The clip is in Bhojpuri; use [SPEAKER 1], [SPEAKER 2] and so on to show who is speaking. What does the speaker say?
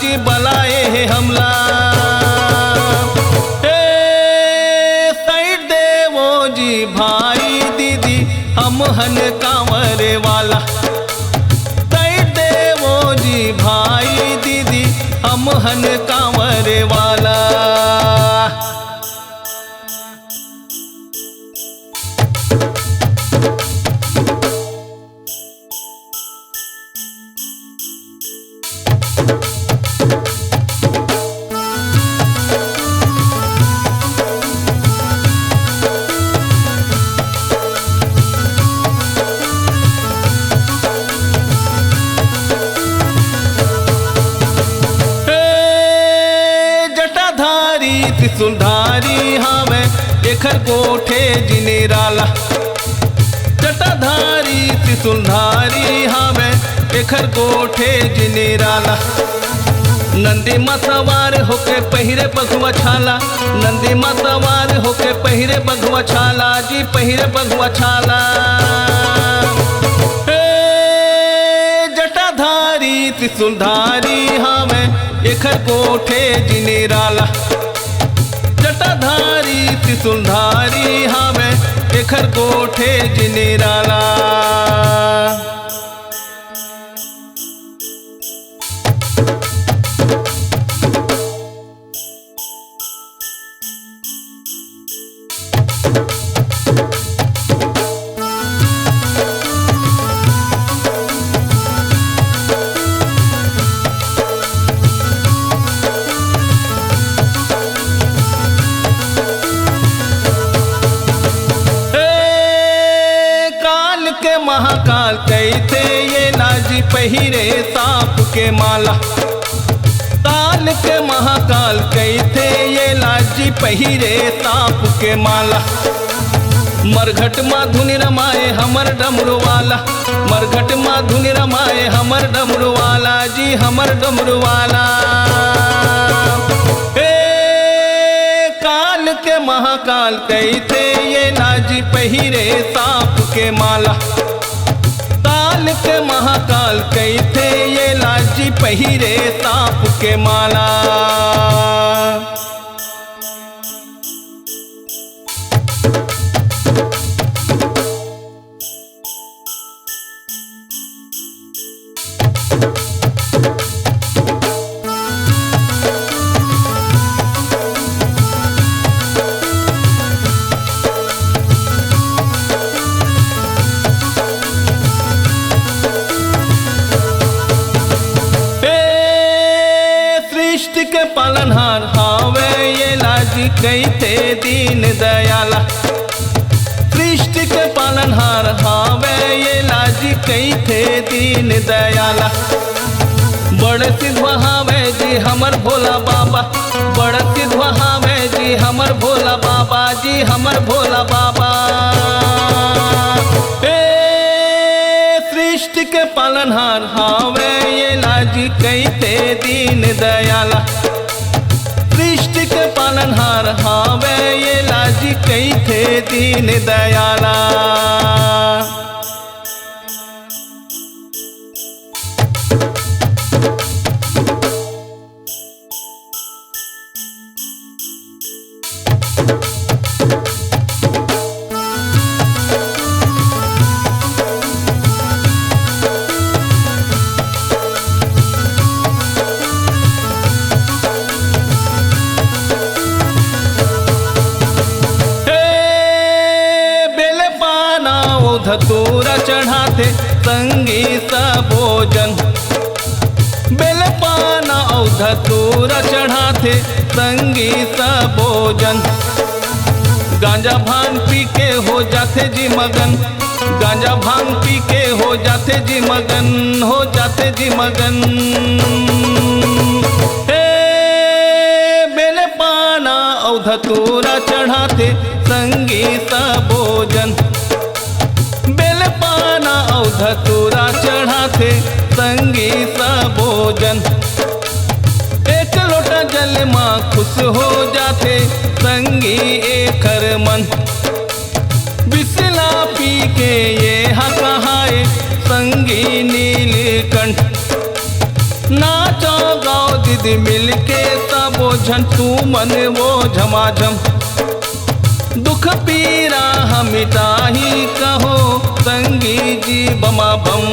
[SPEAKER 1] जी बलाए है हमला। साइड देवो जी भाई दीदी हम हन कांवर वाला। साइड देवो जी भाई दीदी हम हन कांवर वाला। त्रिशूलधारी हावे एखर कोठे जिनेराला। जटाधारी त्रिशूलधारी हावे एखर कोठे जिनेराला। नंदी माँ सवार होके पहिरे बघुआ छाला। नंदी माँ सवार होके पहिरे बघुआ छाला जी पहिरे बघुआ छाला। जटाधारी त्रिशूलधारी हावे एखर कोठे जिनेराला। जटाधारी त्रिशूलधारी हावे एखर कोठे जिनेराला। महाकाल कैथे ये लाजी पहिरे सांप के माला। काल के महाकाल कैथे ये लाजी पहिरे सांप के माला। मरघट माँ धुनि रमाए हमर डमरू वाला। मरघट माँ धुनि रमाए हमर डमरू वाला जी हमर डमरू वाला। काल के महाकाल कैथे ये लाजी पहिरे सांप के माला। काल के महाकाल कैथे ये लाजी पहिरे सांप के माला। के पालनहार हावे ये लाजी कैथे दीन दयाला। सृष्टि के पालनहार हावे ये लाजी कैथे दीन दयाला। बड़ सिद्धवा हावे जी हमर भोला बाबा। बड़ सिद्धवा हावे जी हमर भोला बाबा जी हमर भोला बाबा। सृष्टि के पालनहार हावे ये लाजी कैथे दीन दयाला। सृष्टि के पालनहार हावे ये लाजी कैथे दीन दयाला। धतूरा चढ़ाते संगी सबोजन। बेल पाना और धतूरा चढ़ाते संगी सबोजन। गांजा भांग पी के हो जाते जी मगन। गांजा भांग पी के हो जाते जी मगन हो जाते जी मगन। बेल पाना और धतूरा चढ़ाते संगी सबोजन। बेल पाना और धतूरा चढ़ाते संगी सबोजन। एक लोटा जल माँ खुश हो जाते संगी एकर मन। बिसला पी के ये हा कहाए संगी नीलकंठ। नाचो गाओ दीदी मिलके सबो झन तू मन वो झमाझम। दुख पीरा हम मिटाही कहो संगी जी बमा बम।